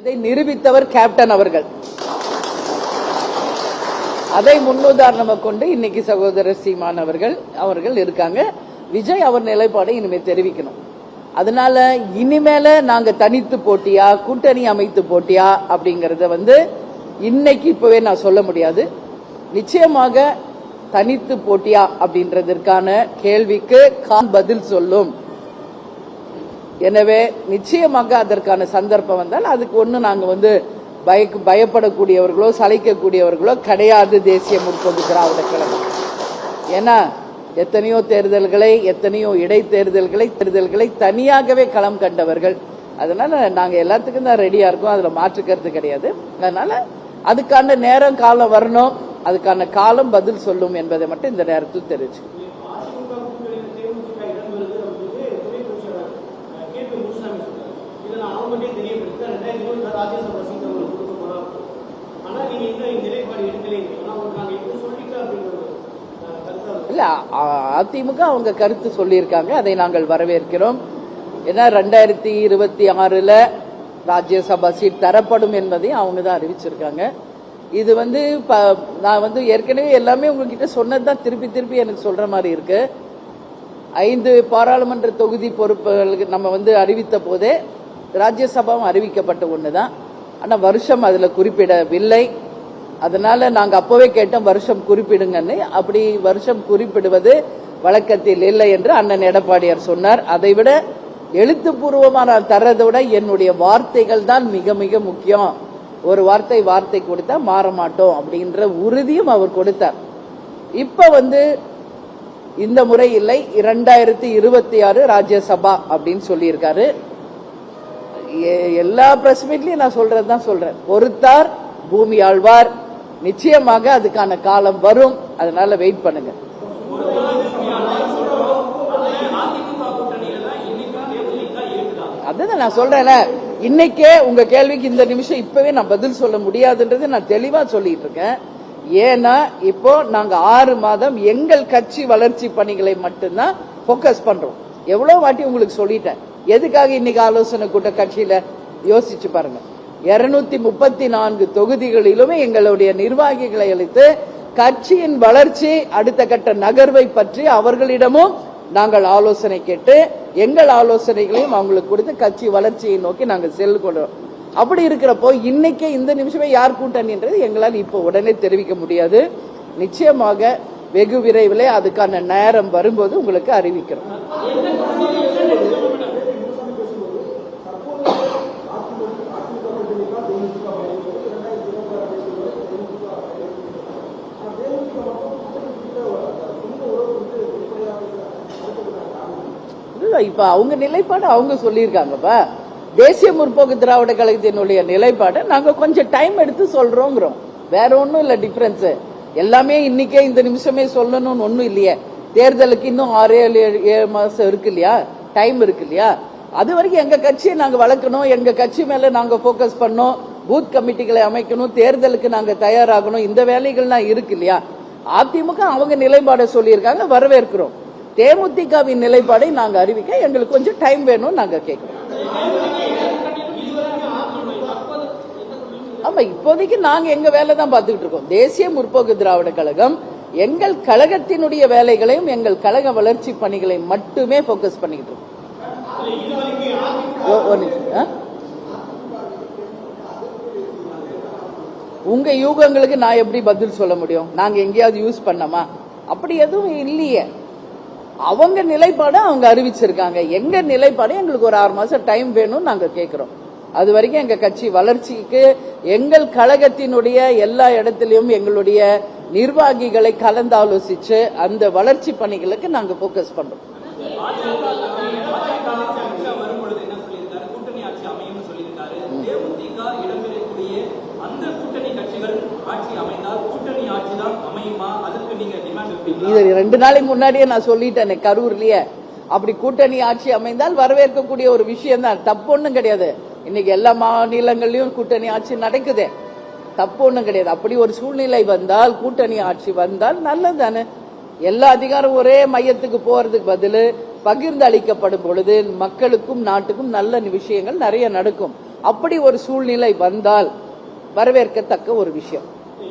அதை நிரூபித்தவர் கேப்டன் அவர்கள். அதை முன்னுதாரணமாக கொண்டு இன்னைக்கு சகோதரர் சீமான் அவர்கள் இருக்காங்க. விஜய் அவர் நிலைப்பாடை இனிமேல் தெரிவிக்கணும். அதனால இனிமேல நாங்க தனித்து போட்டியா கூட்டணி அமைத்து போட்டியா அப்படிங்கறத இன்னைக்கு இப்பவே நான் சொல்ல முடியாது. நிச்சயமாக தனித்து போட்டியா அப்படின்றதற்கான கேள்விக்கு பதில் சொல்லும். எனவே நிச்சயமாக அதற்கான சந்தர்ப்பம் வந்தால் அதுக்கு ஒண்ணு நாங்க பயப்படக்கூடியவர்களோ சளைக்கக்கூடியவர்களோ கிடையாது. தேசிய முற்போக்கு திராவிட கழகம் ஏன்னா எத்தனையோ தேர்தல்களை எத்தனையோ இடைத்தேர்தல்களை தனியாகவே களம் கண்டவர்கள். அதனால நாங்க எல்லாத்துக்கும் தான் ரெடியா இருக்கோம். அதுல மாற்று கருத்து கிடையாது. அதனால அதுக்கான நேரம் காலம் வரணும். அதுக்கான காலம் பதில் சொல்லும் என்பதை மட்டும் இந்த நேரத்தில் தெரிவிச்சு. இல்ல அதிமுக அவங்க கருத்து சொல்லியிருக்காங்க. அதை நாங்கள் வரவேற்கிறோம். ஏன்னா 2026 ராஜ்யசபா சீட் தரப்படும் என்பதையும் அவங்க தான் அறிவிச்சிருக்காங்க. இது நான் ஏற்கனவே எல்லாமே உங்ககிட்ட சொன்னதுதான் திருப்பி எனக்கு சொல்ற மாதிரி இருக்கு. 5 பாராளுமன்ற தொகுதி பொறுப்புகளுக்கு நம்ம அறிவித்த போதே ராஜ்யசபாவும் அறிவிக்கப்பட்ட ஒண்ணுதான். ஆனா வருஷம் அதுல குறிப்பிடவில்லை. அதனால நாங்க அப்பவே கேட்டோம் வருஷம் குறிப்பிடுங்கன்னு. அப்படி வருஷம் குறிப்பிடுவது வழக்கத்தில் இல்லை என்று அண்ணன் எடப்பாடியார் சொன்னார். அதை விட எழுத்துப்பூர்வமா நான் தர்றதை விட என்னுடைய வார்த்தைகள் தான் மிக மிக முக்கியம். ஒரு வார்த்தை கொடுத்தா மாற மாட்டோம் அப்படின்ற உறுதியும் அவர் கொடுத்தார். இப்ப இந்த முறை இல்லை 2026 ராஜ்யசபா அப்படின்னு சொல்லியிருக்காரு. எல்லா பிரஸ் மீட்லயும் நான் சொல்றதுதான் சொல்றேன். பொறுத்தார் பூமி ஆழ்வார். நிச்சயமாக அதுக்கான காலம் வரும். அதனால வெயிட் பண்ணுங்க. அதுதான் நான் சொல்றேன். இன்னைக்கே உங்க கேள்விக்கு இந்த நிமிஷம் இப்பவே நான் பதில் சொல்ல முடியாதுன்றது நான் தெளிவா சொல்லிட்டு இருக்கேன். ஏன்னா இப்போ நாங்க 6 மாதம் எங்கள் கட்சி வளர்ச்சி பணிகளை மட்டும்தான் போக்கஸ் பண்றோம். எவ்வளவு வாட்டி உங்களுக்கு சொல்லிட்டேன். எதுக்காக இன்னைக்கு ஆலோசனை கூட்ட கட்சியில யோசிச்சு பாருங்க. 234 தொகுதிகளிலுமே எங்களுடைய நிர்வாகிகளை அழைத்து கட்சியின் வளர்ச்சி அடுத்த கட்ட நகர்வை பற்றி அவர்களிடமும் நாங்கள் ஆலோசனை கேட்டு எங்கள் ஆலோசனைகளையும் அவங்களுக்கு கொடுத்து கட்சி வளர்ச்சியை நோக்கி நாங்கள் செல்கிறோம். அப்படி இருக்கிறப்போ இன்னைக்கு இந்த நிமிஷமே யார் கூட்டணின்றது எங்களால் இப்போ உடனே தெரிவிக்க முடியாது. நிச்சயமாக வெகு விரைவில் அதுக்கான நேரம் வரும்போது உங்களுக்கு அறிவிக்கிறோம். இப்ப அவங்க நிலைப்பாடு அவங்க சொல்லியிருக்காங்கப்பா. தேசிய முற்போக்கு திராவிட கழகத்தினுடைய நிலைப்பாடு நாங்க கொஞ்சம் டைம் எடுத்து சொல்றோங்கிறோம். வேற ஒன்னும் இல்ல டிஃபரன்ஸ். எல்லாமே இன்னைக்கே இந்த நிமிஷமே சொல்லணும்னு ஒன்னும் இல்லையே. தேர்தலுக்கு இன்னும் 6-7 மாசம் இருக்கு இல்லையா, டைம் இருக்கு இல்லையா. அது வரைக்கும் எங்க கட்சியை நாங்க வளர்க்கணும். எங்க கட்சி மேல நாங்க போக்கஸ் பண்ணோம். பூத் கமிட்டிகளை அமைக்கணும். தேர்தலுக்கு நாங்க தயாராகணும். இந்த வேலைகள்லாம் இருக்கு இல்லையா. அதிமுக அவங்க நிலைப்பாடை சொல்லியிருக்காங்க, வரவேற்கிறோம். தேமுதிகவின் நிலைப்பாடை நாங்க அறிவிக்க எங்களுக்கு கொஞ்சம் டைம் வேணும் நாங்க கேட்கிறோம். ஆமா, இப்போதைக்கு நாங்க எங்க வேலை தான் பார்த்துக்கிட்டு இருக்கோம். தேசிய முற்போக்கு திராவிட கழகம் எங்கள் கழகத்தினுடைய வேலைகளையும் எங்கள் கழக வளர்ச்சி பணிகளை மட்டுமே போக்கஸ் பண்ணிக்கிட்டு இருக்கோம். உங்க யூகங்களுக்கு நான் எப்படி பதில் சொல்ல முடியும்? நாங்க எங்கேயாவது யூஸ் பண்ணமா? அப்படி எதுவும் இல்லையே. அவங்க நிலைப்பாடு அவங்க அறிவிச்சிருக்காங்க. எங்க நிலைப்பாடு எங்களுக்கு ஒரு 6 மாசம் டைம் வேணும் நாங்க கேட்கிறோம். அது வரைக்கும் எங்க கட்சி வளர்ச்சிக்கு எங்கள் கழகத்தினுடைய எல்லா இடத்திலையும் எங்களுடைய நிர்வாகிகளை கலந்தாலோசிச்சு அந்த வளர்ச்சி பணிகளுக்கு நாங்க போக்கஸ் பண்றோம். இது 2 நாளைக்கு முன்னாடியே நான் சொல்லிட்டேன் கரூர்லயே. அப்படி கூட்டணி ஆட்சி அமைந்தால் வரவேற்கக்கூடிய ஒரு விஷயம் தான். தப்பு ஒண்ணும் கிடையாது. இன்னைக்கு எல்லா மாநிலங்களிலும் கூட்டணி ஆட்சி நடக்குது. தப்பு ஒண்ணும் கிடையாது. அப்படி ஒரு சூழ்நிலை வந்தால் கூட்டணி ஆட்சி வந்தால் நல்லதானே. எல்லா அதிகாரம் ஒரே மையத்துக்கு போறதுக்கு பதில் பகிர்ந்து அளிக்கப்படும் பொழுது மக்களுக்கும் நாட்டுக்கும் நல்ல விஷயங்கள் நிறைய நடக்கும். அப்படி ஒரு சூழ்நிலை வந்தால் வரவேற்கத்தக்க ஒரு விஷயம்.